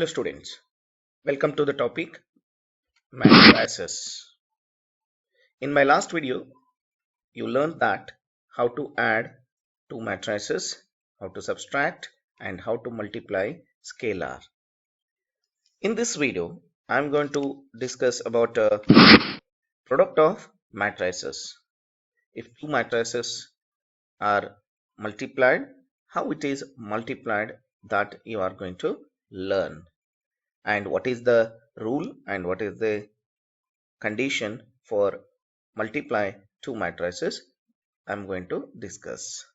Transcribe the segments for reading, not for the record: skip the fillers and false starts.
Hello students, welcome to the topic matrices. In my last video, you learned that how to add two matrices, how to subtract and how to multiply scalar. In this video, I am going to discuss about a product of matrices. If two matrices are multiplied, how it is multiplied, that you are going to learn, and what is the rule and what is the condition for multiply two matrices I'm going to discuss.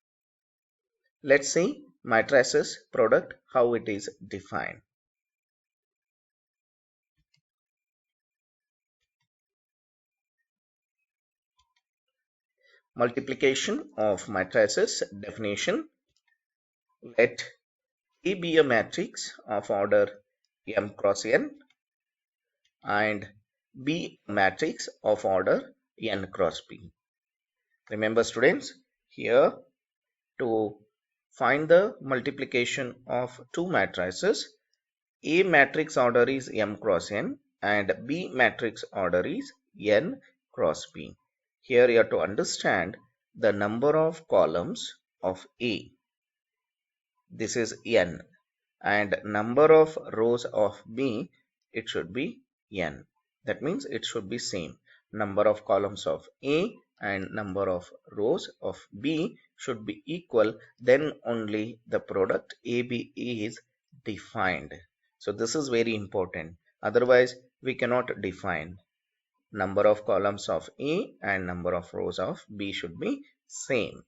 Let's see matrices product, how it is defined. Multiplication of matrices definition. Let A be a matrix of order m cross n and B a matrix of order n cross b. Remember students, here to find the multiplication of two matrices, A matrix order is m cross n and B matrix order is n cross b. Here you have to understand the number of columns of A. This is n, and number of rows of B, it should be n. That means it should be same. Number of columns of A and number of rows of B should be equal, then only the product AB is defined. So this is very important. Otherwise, we cannot define. Number of columns of A and number of rows of B should be same.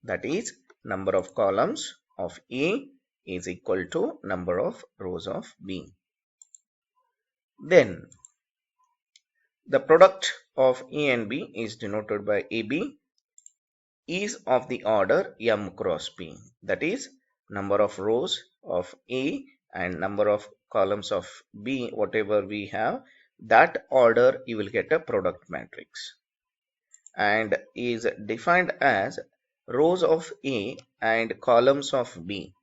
That is, number of columns of A is equal to number of rows of B. Then the product of A and B is denoted by AB is of the order m cross b. That is, number of rows of A and number of columns of B, whatever we have, that order you will get a product matrix, and is defined as rows of A and columns of B.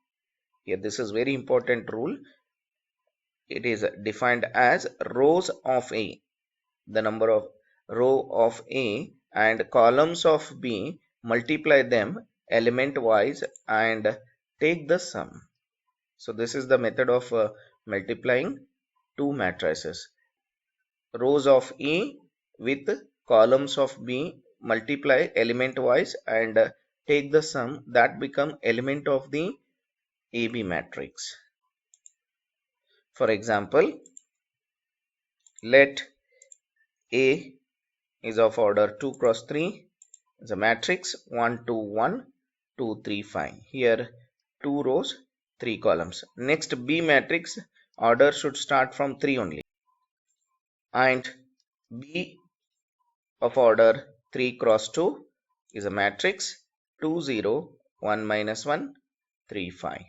Here this is very important rule. It is defined as rows of A, the number of row of A and columns of B, multiply them element wise and take the sum. So this is the method of multiplying two matrices. Rows of A with columns of B, multiply element wise and take the sum, that become element of the AB matrix. For example, let A is of order 2 cross 3 is a matrix 1 2 1 2 3 5. Here 2 rows 3 columns. Next, B matrix order should start from 3 only, and B of order 3 cross 2 is a matrix 2 0 1 minus 1 3 5.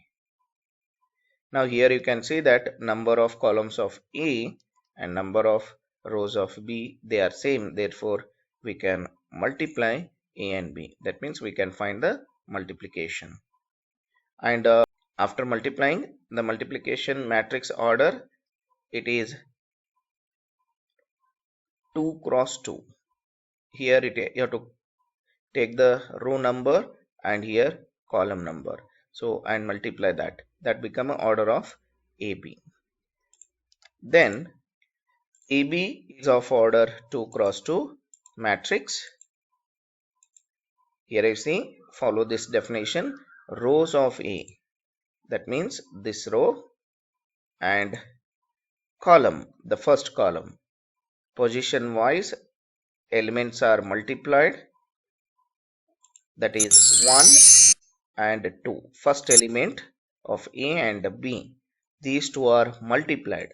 Now here you can see that number of columns of A and number of rows of B, they are same, therefore we can multiply A and B. That means we can find the multiplication, and after multiplying the multiplication matrix order, it is 2 cross 2. Here you have to take the row number and here column number, so and multiply that become an order of AB. Then AB is of order 2 cross 2 matrix. Here I see, follow this definition, rows of A, that means this row, and column, the first column, position wise elements are multiplied, that is 1 and 2. First element of A and B, these two are multiplied.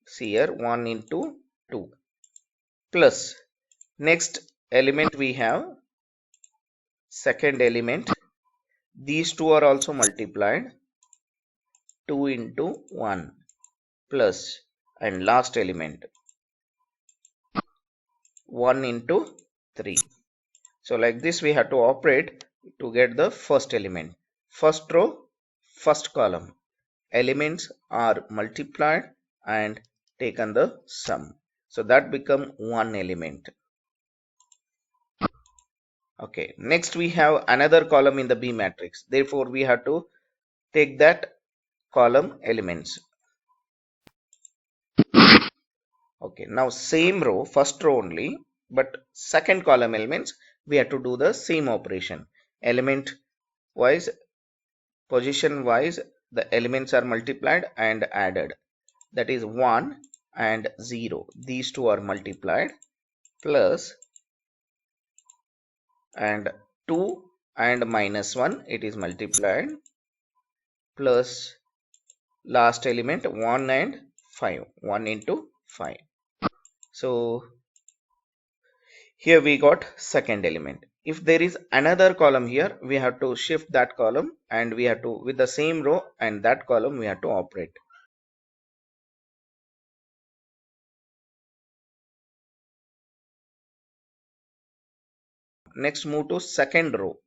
See here, 1 into 2 plus next element we have second element, these two are also multiplied, 2 into 1 plus, and last element 1 into 3. So like this we have to operate to get the first element, first row, first column, elements are multiplied and taken the sum. So that become one element. Okay, next we have another column in the B matrix. Therefore, we have to take that column elements. Okay, now same row, first row only, but second column elements, we have to do the same operation. Element wise, position wise, the elements are multiplied and added. That is 1 and 0. These two are multiplied, plus and 2 and minus 1, it is multiplied, plus last element 1 and 5, 1 into 5. So here we got second element. If there is another column here, we have to shift that column and we have to, with the same row and that column, we have to operate. Next, move to second row.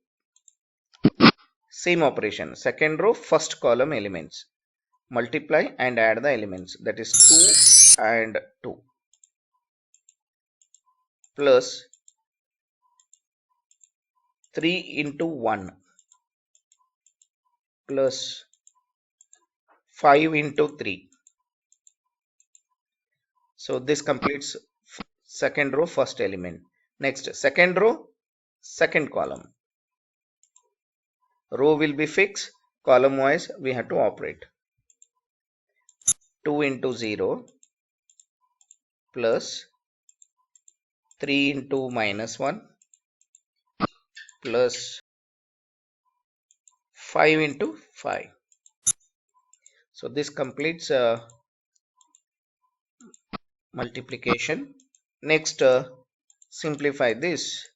Same operation. Second row, first column elements. Multiply and add the elements. That is 2 and 2. Plus 3 into 1. Plus 5 into 3. So this completes second row, first element. Next, second row, second column. Row will be fixed, column wise we have to operate. 2 into 0 plus 3 into minus 1 plus 5 into 5. So this completes multiplication. Next, simplify this,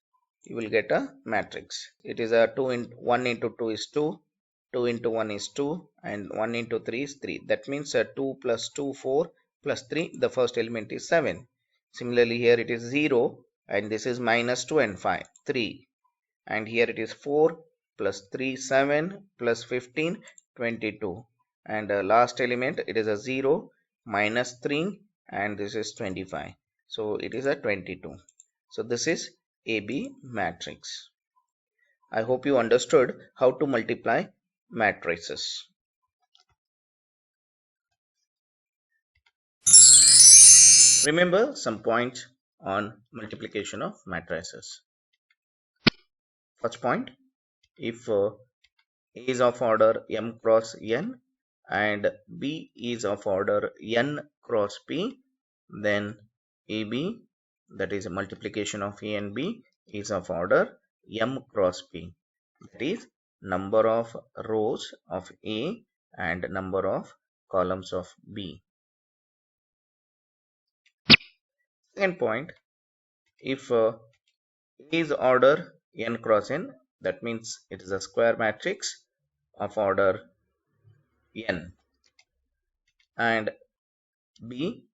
you will get a matrix. It is a 1 into 2 is 2, 2 into 1 is 2, and 1 into 3 is 3. That means 2 plus 2, 4, plus 3, the first element is 7. Similarly, here it is 0, and this is minus 2 and 5, 3. And here it is 4 plus 3, 7, plus 15, 22. And last element, it is a 0, minus 3, and this is 25. So it is a 22. So this is AB matrix. I hope you understood how to multiply matrices. Remember some points on multiplication of matrices. First point, if A is of order m cross n and B is of order n cross P, then AB, that is multiplication of A and B, is of order m cross P. That is number of rows of A and number of columns of B. Second point, if A is order n cross n, that means it is a square matrix of order n, and B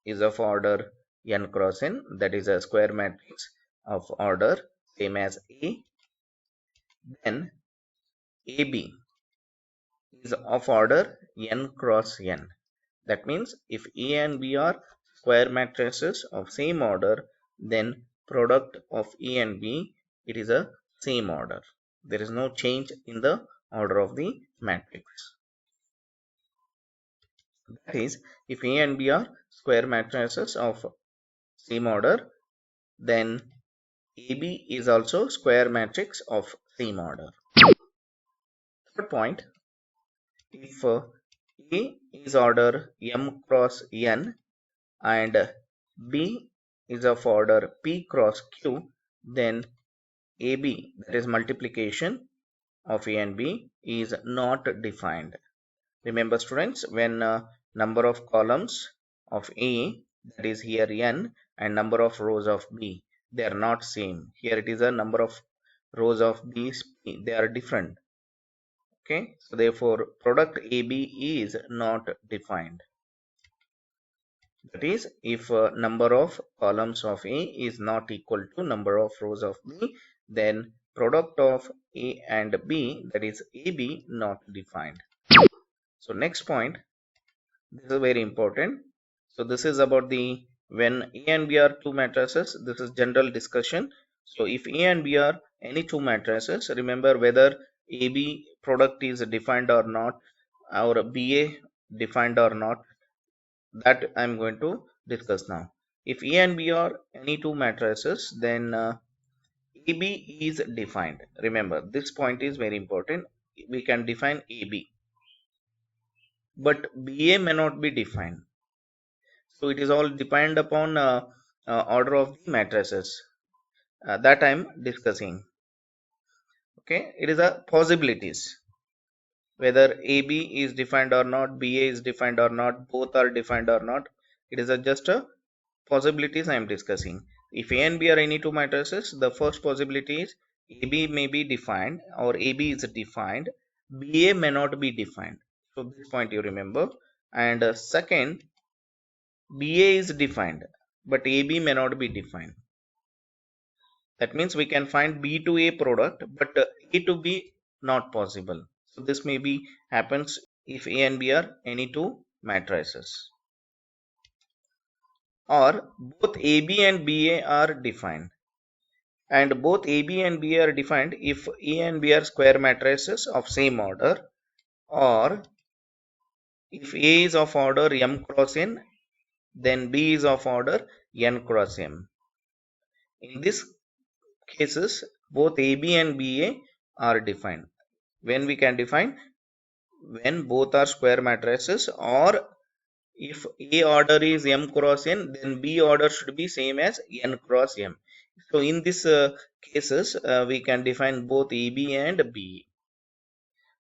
is of order n cross n, that is a square matrix of order same as A, then AB is of order n cross n. That means if A and B are square matrices of same order, then product of A and B, it is a same order. There is no change in the order of the matrix. That is, if A and B are square matrices of same order, then AB is also square matrix of same order. Third point, if A is order m cross n and B is of order p cross q, then AB, that is multiplication of A and B, is not defined. Remember students, when number of columns of A, that is here n, and number of rows of B, they are not same. Here it is a number of rows of B, they are different. Okay, so therefore product AB is not defined. That is, if number of columns of A is not equal to number of rows of B, then product of A and B, that is AB, not defined. So next point, this is very important. So this is about the when A and B are two matrices. This is general discussion. So if A and B are any two matrices, remember whether AB product is defined or not, or BA defined or not, that I'm going to discuss now. If A and B are any two matrices, then AB is defined. Remember, this point is very important. We can define AB, but BA may not be defined. So it is all depend upon order of the matrices that I'm discussing. Okay, it is a possibilities whether AB is defined or not, BA is defined or not, both are defined or not. It is just a possibilities I am discussing. If A and B are any two matrices, the first possibility is AB may be defined or AB is defined, BA may not be defined. So this point you remember. And second, BA is defined, but AB may not be defined. That means we can find B to A product, but A to B not possible. So this may be happens if A and B are any two matrices. Or both AB and BA are defined. And both AB and BA are defined if A and B are square matrices of same order, or if A is of order m cross n, then B is of order n cross m. In this cases, both AB and BA are defined. When we can define? When both are square matrices, or if A order is m cross n, then B order should be same as n cross m. So in this cases, we can define both AB and BA.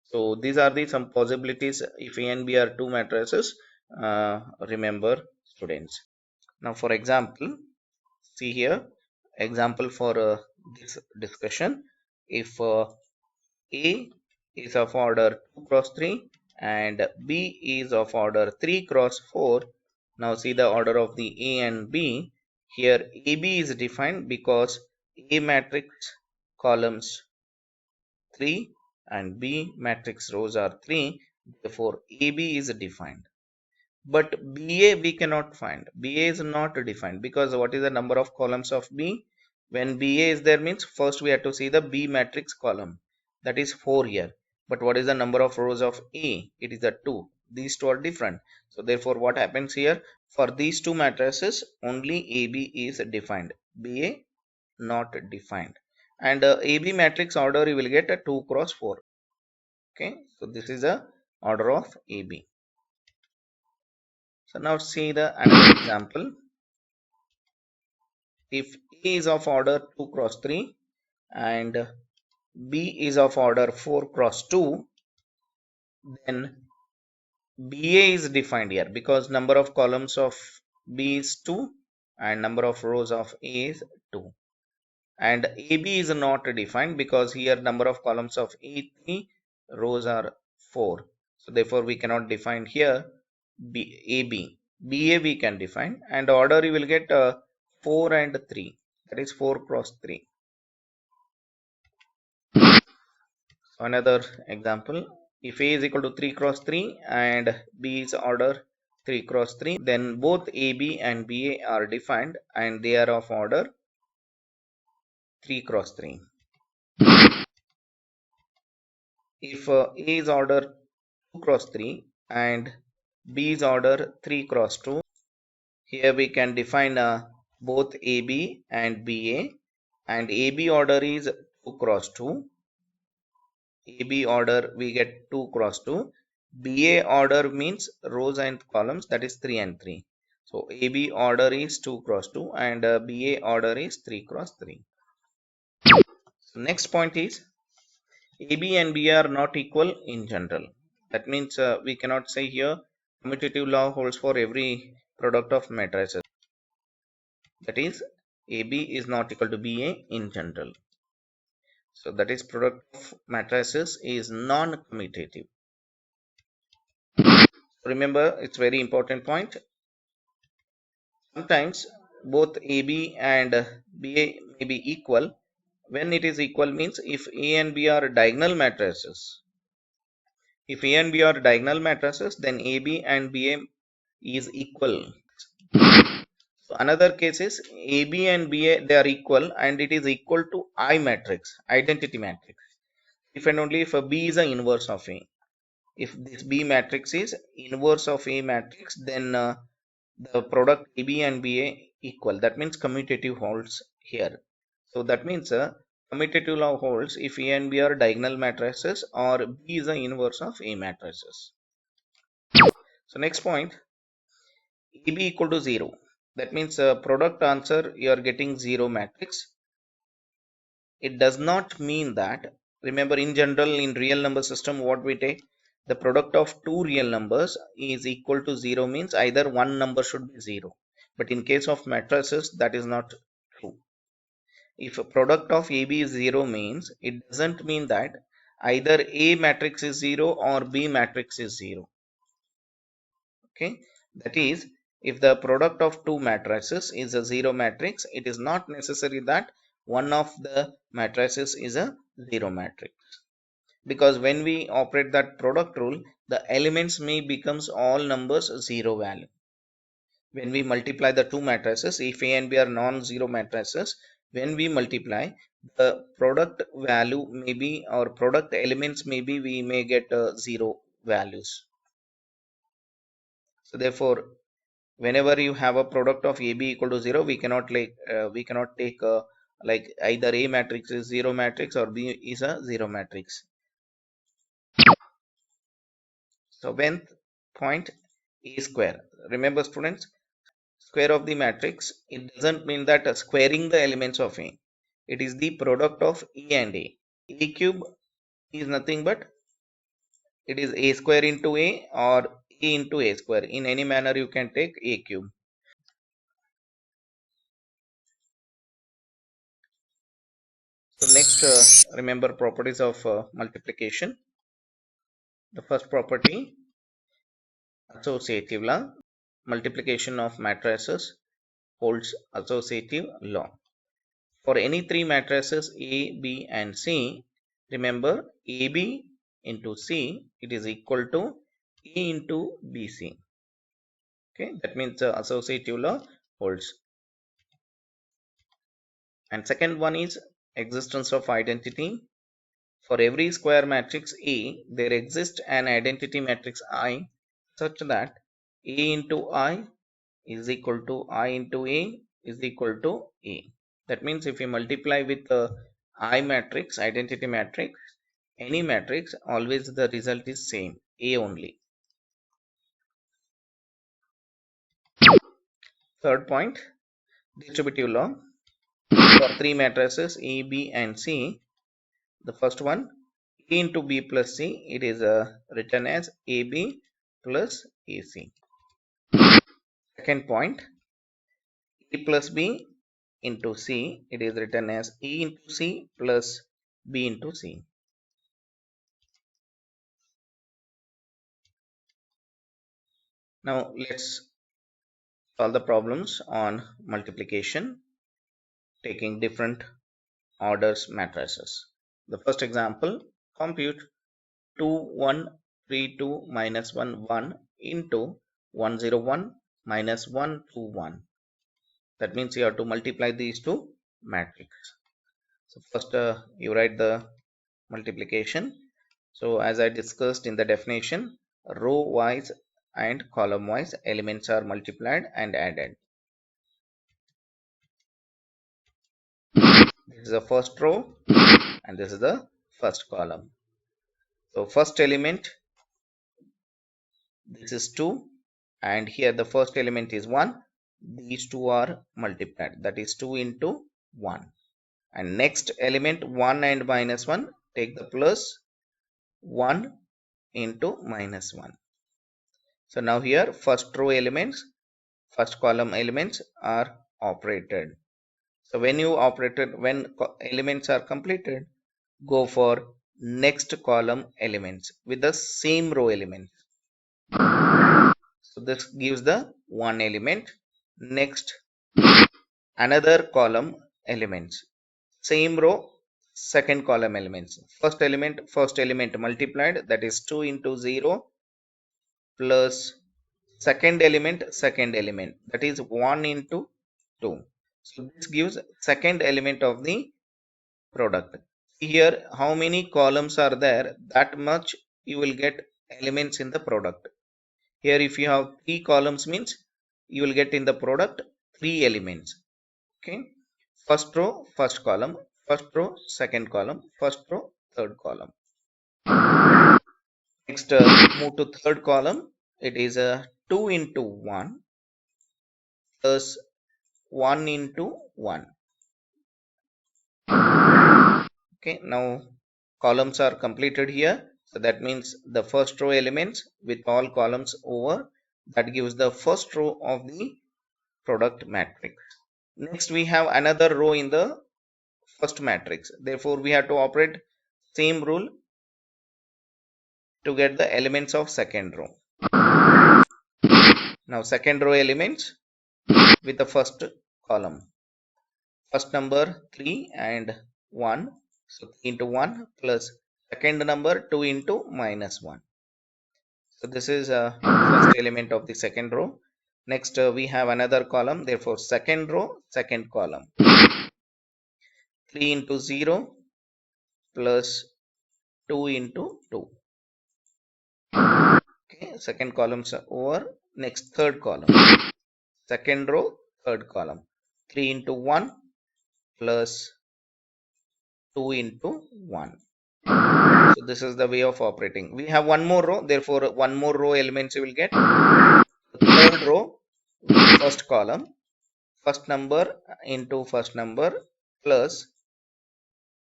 So these are the some possibilities if A and B are two matrices. Remember, students. Now for example, see here example for this discussion. If A is of order 2 cross 3 and B is of order 3 cross 4. Now see the order of the A and B. Here AB is defined because A matrix columns 3 and B matrix rows are 3. Therefore AB is defined. But BA we cannot find. BA is not defined because what is the number of columns of B? When BA is there means first we have to see the B matrix column. That is 4 here. But what is the number of rows of A? It is a 2. These two are different. So therefore what happens here? For these two matrices only AB is defined. BA not defined. And AB matrix order you will get a 2 cross 4. Okay. So this is the order of AB. So now see the another example. If A is of order 2 cross 3 and B is of order 4 cross 2, then BA is defined here because number of columns of B is 2 and number of rows of A is 2. And AB is not defined because here number of columns of A 3, rows are 4. So therefore we cannot define here AB. BA we can define, and order you will get 4 and 3, that is 4 cross 3. So another example, if A is equal to 3 cross 3 and B is order 3 cross 3, then both AB and BA are defined and they are of order 3 cross 3. If A is order 2 cross 3 and B is order 3 cross 2, here we can define both AB and BA, and AB order is 2 cross 2. AB order we get 2 cross 2. BA order means rows and columns, that is 3 and 3. So AB order is 2 cross 2 and BA order is 3 cross 3. So next point is AB and BA are not equal in general. That means we cannot say here commutative law holds for every product of matrices. That is AB is not equal to BA in general. So that is product of matrices is non-commutative. Remember, it's very important point. Sometimes both AB and BA may be equal. When it is equal means if A and B are diagonal matrices, If A and B are diagonal matrices, then AB and BA is equal. So another case is AB and BA, they are equal and it is equal to I matrix, identity matrix. If and only if a B is an inverse of A. If this B matrix is inverse of A matrix, then the product AB and BA equal. That means commutative holds here. So that means commutative law holds if A and B are diagonal matrices or B is the inverse of A matrices. So next point, AB equal to 0. That means product answer you are getting 0 matrix. It does not mean that, remember in general in real number system what we take, the product of two real numbers is equal to 0 means either one number should be 0. But in case of matrices that is not true. If a product of AB is 0 means it doesn't mean that either A matrix is 0 or B matrix is 0. Okay, that is, if the product of two matrices is a 0 matrix, it is not necessary that one of the matrices is a 0 matrix. Because when we operate that product rule, the elements may becomes all numbers 0 value. When we multiply the two matrices, if A and B are non-zero matrices, when we multiply, the product value may be, or product elements maybe we may get 0 values. So therefore, whenever you have a product of AB equal to 0, we cannot take like either A matrix is 0 matrix or B is a 0 matrix. So nth point, A square. Remember students, square of the matrix, it doesn't mean that squaring the elements of A. It is the product of A and A. A cube is nothing but it is A square into A or A into A square. In any manner you can take A cube. So next, remember properties of multiplication. The first property, associative law. Multiplication of matrices holds associative law. For any three matrices A, B and C, remember AB into C, it is equal to A into BC. Okay, that means associative law holds. And second one is existence of identity. For every square matrix A, there exists an identity matrix I such that A into I is equal to I into A is equal to A. That means if we multiply with I matrix, identity matrix, any matrix, always the result is same, A only. Third point, distributive law. For three matrices A, B and C, the first one, A into B plus C, it is written as AB plus AC. Second point, A plus B into C, it is written as A into C plus B into C. Now let's solve the problems on multiplication taking different orders matrices. The first example, compute 2 1 3 2 minus 1 1 into 1 0 1 minus 1 2 1. That means you have to multiply these two matrices. So first you write the multiplication. So as I discussed in the definition, row wise and column wise elements are multiplied and added. This is the first row and this is the first column. So first element, this is 2 and here the first element is 1. These two are multiplied, that is 2 into 1. And next element 1 and minus 1, take the plus 1 into minus 1. So now here first row elements, first column elements are operated. So when you operated, when elements are completed, go for next column elements with the same row elements. So this gives the one element. Next, another column elements, same row, second column elements. First element multiplied, that is 2 into 0, plus second element, that is 1 into 2. So this gives second element of the product. Here how many columns are there, that much you will get elements in the product. Here if you have 3 columns means you will get in the product 3 elements. Okay, first row first column, first row second column, first row third column. Next move to third column. It is a 2 into 1 plus 1 into 1. Okay, now columns are completed here. So that means the first row elements with all columns over, that gives the first row of the product matrix. Next we have another row in the first matrix. Therefore we have to operate same rule to get the elements of second row. Now second row elements with the first column. First number 3 and 1. So 3 into 1 plus second number 2 into minus 1. So this is first element of the second row. Next we have another column. Therefore second row, second column. 3 into 0 plus 2 into 2. Okay, second columns are over. Next third column. Second row, third column. 3 into 1 plus 2 into 1. So this is the way of operating. We have one more row, therefore one more row elements you will get. Third row, first column, first number into first number plus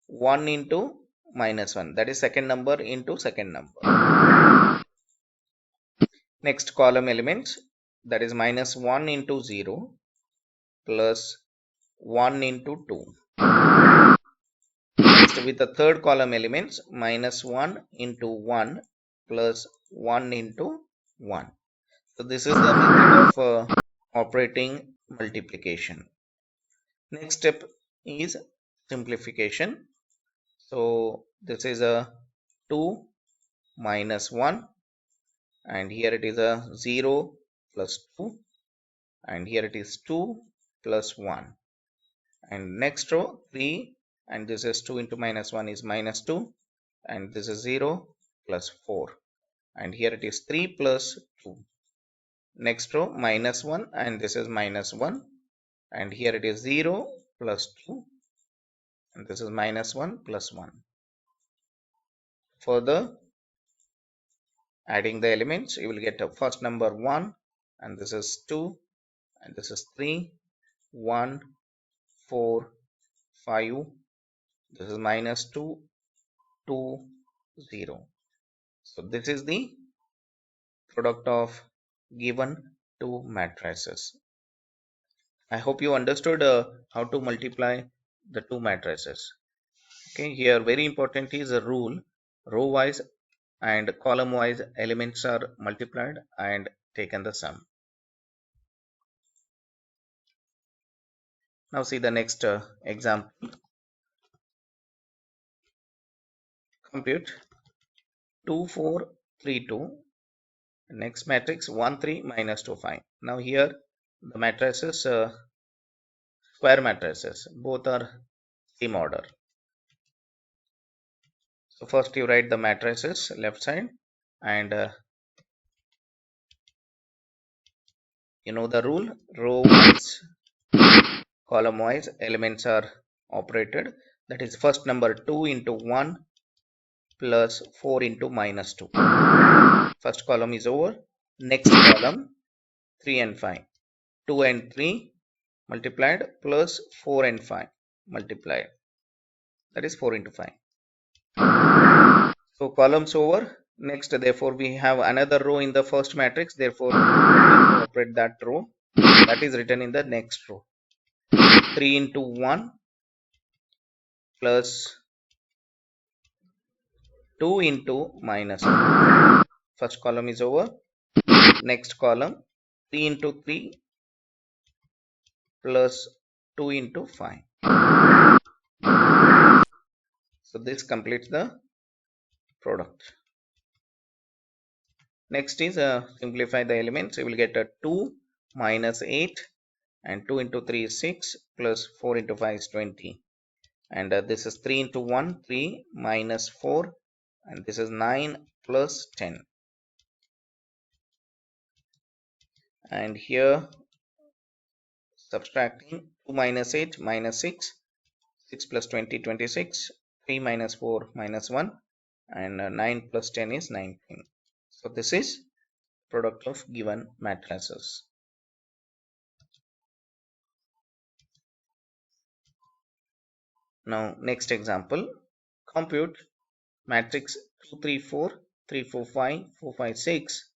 1 into minus 1, that is second number into second number. Next column elements, that is minus 1 into 0 plus 1 into 2. Next with the third column elements, minus 1 into 1 plus 1 into 1. So this is the method of operating multiplication. Next step is simplification. So this is a 2 minus 1, and here it is a 0 plus 2, and here it is 2 plus 1, and next row 3, and this is 2 into minus 1 is minus 2, and this is 0 plus 4, and here it is 3 plus 2. Next row minus 1, and this is minus 1, and here it is 0 plus 2, and this is minus 1 plus 1. Further adding the elements, you will get a first number 1, and this is 2, and this is 3, 1, 4, 5, this is minus 2, 2, 0. So this is the product of given two matrices. I hope you understood how to multiply the two matrices. Okay, here very important is a rule. Row wise and column wise elements are multiplied and taken the sum. Now see the next example. Compute 2 4 3 2. Next matrix 1 3 minus 2 5. Now here the matrices square matrices, both are same order. So first you write the matrices left side, and you know the rule, row wise column wise elements are operated. That is first number 2 into 1 plus 4 into minus 2. First column is over. Next column 3 and 5. 2 and 3 multiplied plus 4 and 5 multiplied. That is 4 into 5. So columns over. Next, therefore we have another row in the first matrix. Therefore we operate that row. That is written in the next row. 3 into 1 plus 2 into minus 1. First column is over. Next column 3 into 3 plus 2 into 5. So this completes the product. Next is simplify the elements. You will get a 2 minus 8, and 2 into 3 is 6, plus 4 into 5 is 20. And this is 3 into 1, 3 minus 4, and this is 9 plus 10. And here subtracting 2 minus 8 minus 6, 6 plus 20, 26, 3 minus 4 minus 1, and 9 plus 10 is 19. So this is product of given matrices. Now next example, compute matrix 2 3 4 3 4 5 4 5 6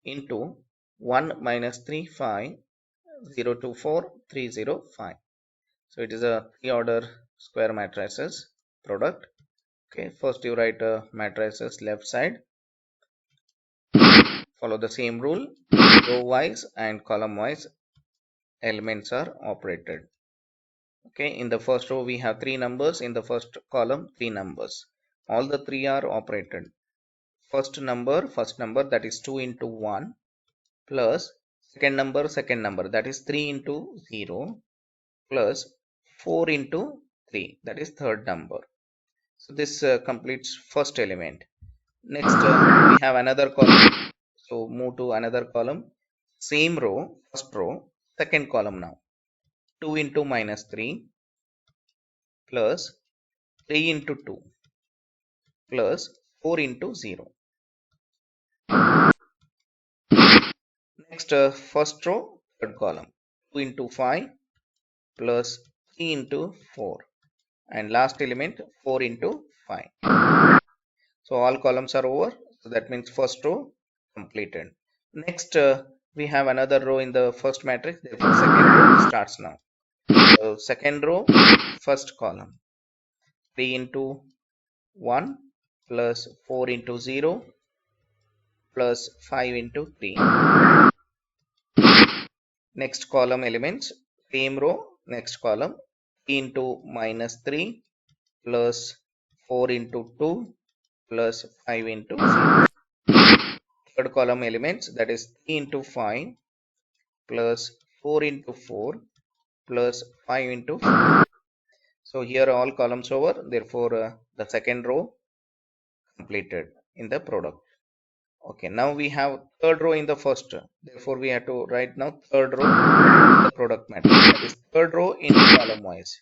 into 1 minus 3 5 0 2 4 3 0 5. So it is a 3 order square matrices product. Okay, first you write matrices left side, follow the same rule, row wise and column wise elements are operated. Okay, in the first row we have 3 numbers, in the first column 3 numbers, all the 3 are operated. First number that is 2 into 1, plus second number that is 3 into 0, plus 4 into 3, that is third number. So this completes first element. Next we have another column, so move to another column, same row, first row, second column now, 2 into minus 3, plus 3 into 2, plus 4 into 0. Next first row, third column, 2 into 5, plus 3 into 4, and last element 4 into 5. So all columns are over, so that means first row completed. Next we have another row in the first matrix, therefore second row starts now. So second row, first column, 3 into 1, plus 4 into 0, plus 5 into 3. Next column elements, same row, next column, 3 into minus 3, plus 4 into 2, plus 5 into 0. Third column elements, that is 3 into 5, plus 4 into 4, plus 5 into 4. So here all columns over, therefore the second row completed in the product. Okay, now we have third row in the first, therefore we have to write now third row in the product matrix, that is third row in column wise.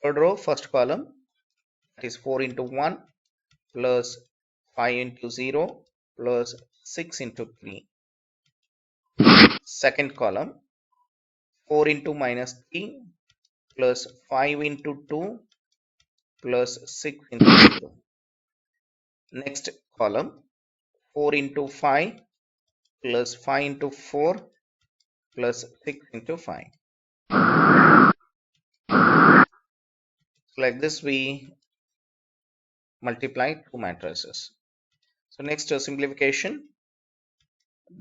Third row, first column, that is 4 into 1, plus 5 into 0, plus 6 into 3. Second column, 4 into minus 3, plus 5 into 2, plus 6 into 0. Next column, 4 into 5, plus 5 into 4, plus 6 into 5. So like this we multiply two matrices. So next simplification,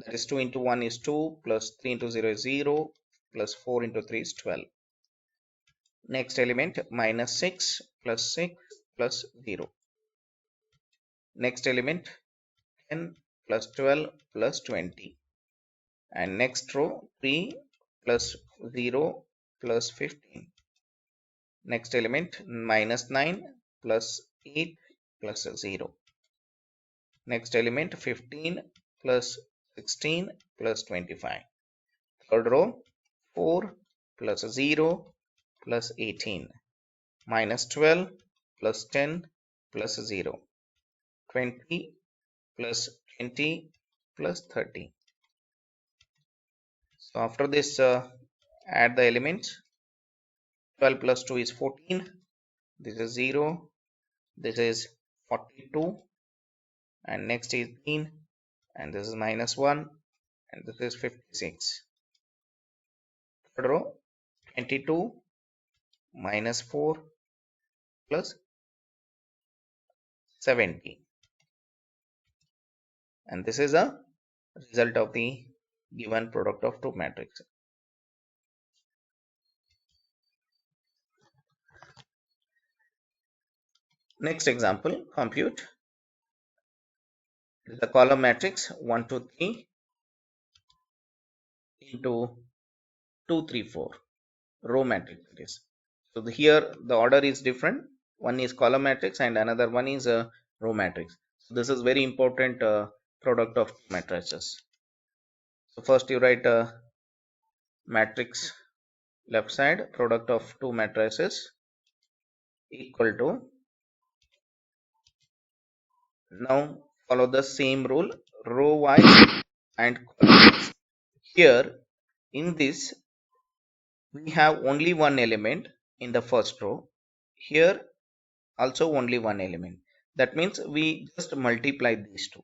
that is 2 into 1 is 2, plus 3 into 0 is 0, plus 4 into 3 is 12. Next element, minus 6 plus 6 plus 0. Next element, 10 plus 12 plus 20. And next row, 3 plus 0 plus 15. Next element, minus 9 plus 8 plus 0. Next element, 15 plus 16 plus 25. Third row, 4 plus 0 plus 18, minus 12 plus 10 plus 0, 20 plus 20 plus 30. So after this add the elements. 12 plus 2 is 14, this is 0, this is 42, and next is 18, and this is minus 1, and this is 56. Third row, 22 minus 4 plus 70, and this is a result of the given product of two matrices. Next example, compute the column matrix 1, 2, 3 into 2, 3, 4 row matrix it is. So here the order is different. One is column matrix and another one is a row matrix. So this is very important product of matrices. So first you write a matrix left side product of two matrices equal to, now follow the same rule, row wise and column wise. Here in this we have only one element in the first row. Here also only one element. That means we just multiply these two.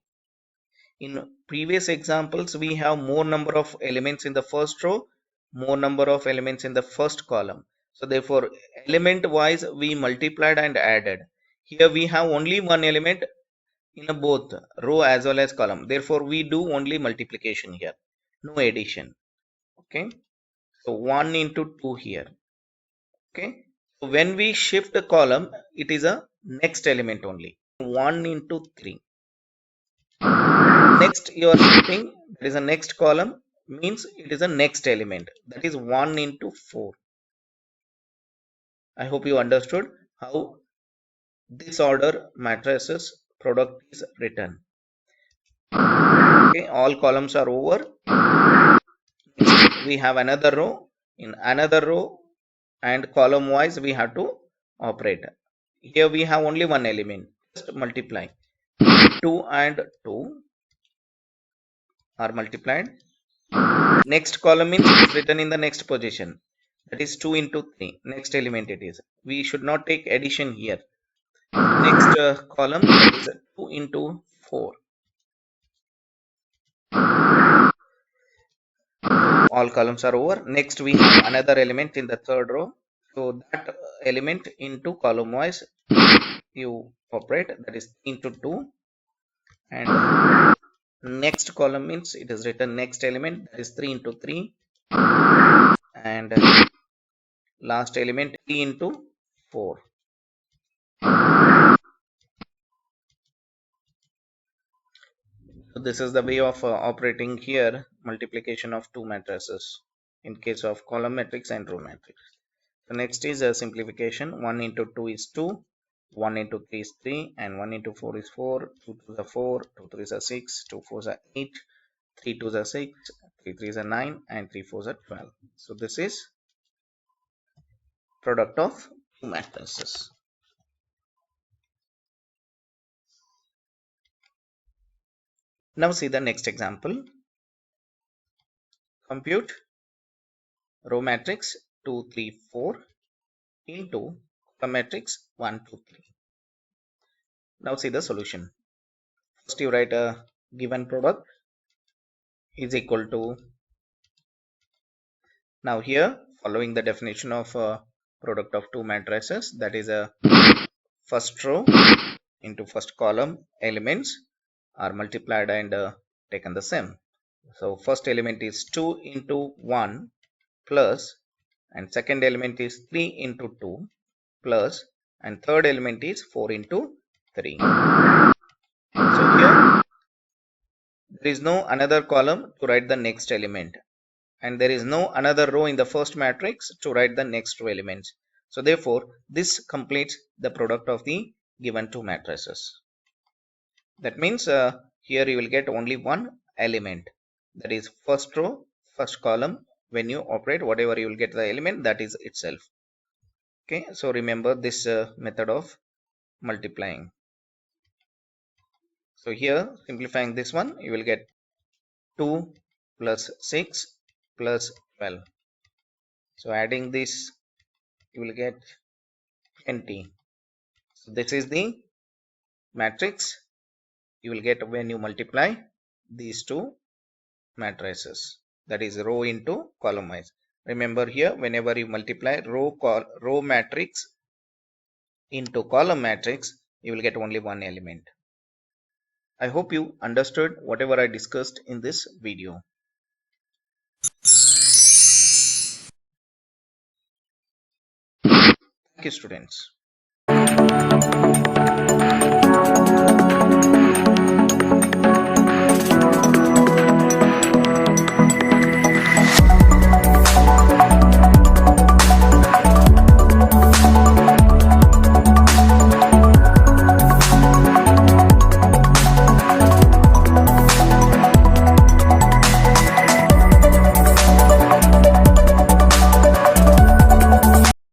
In previous examples, we have more number of elements in the first row, more number of elements in the first column. So therefore, element wise we multiplied and added. Here we have only one element in both row as well as column. Therefore, we do only multiplication here, no addition. Okay. So 1 into 2 here. Okay. So when we shift the column, it is a next element only. 1 into 3. Next you are shifting, that is a next column, means it is a next element, that is 1 into 4. I hope you understood how this order matrices product is written. Okay, all columns are over. Next we have another row. In another row and column wise we have to operate. Here we have only one element, just multiply. 2 and 2 are multiplied. Next column means it is written in the next position, that is 2 into 3, next element it is. We should not take addition here. Next column, that is 2 into 4. All columns are over. Next we have another element in the third row. So that element into column wise you operate, that is 3 into 2. And next column means it is written next element, that is 3 into 3. And last element 3 into 4. So this is the way of operating here, multiplication of two matrices in case of column matrix and row matrix. So next is a simplification. 1 into 2 is 2, 1 into 3 is 3, and 1 into 4 is 4, 2 2 is 4, 2 3 is 6, 2 4 is 8, 3 2 is 6, 3 3 is 9, and 3 4 is 12. So this is product of two matrices. Now see the next example. Compute row matrix 2 3 4 into column matrix 1 2 3. Now see the solution. First you write a given product is equal to, now here following the definition of product of two matrices, that is a first row into first column elements are multiplied and taken the same. So first element is 2 into 1 plus, and second element is 3 into 2 plus, and third element is 4 into 3. So here there is no another column to write the next element, and there is no another row in the first matrix to write the next row elements. So therefore this completes the product of the given two matrices. That means here you will get only one element, that is first row first column. When you operate, whatever you will get the element, that is itself. Okay, so remember this method of multiplying. So here simplifying this one, you will get 2 plus 6 plus 12. So adding this you will get 20. So this is the matrix you will get when you multiply these two matrices, that is row into column wise. Remember here, whenever you multiply row matrix into column matrix, you will get only one element. I hope you understood whatever I discussed in this video. Thank you, students.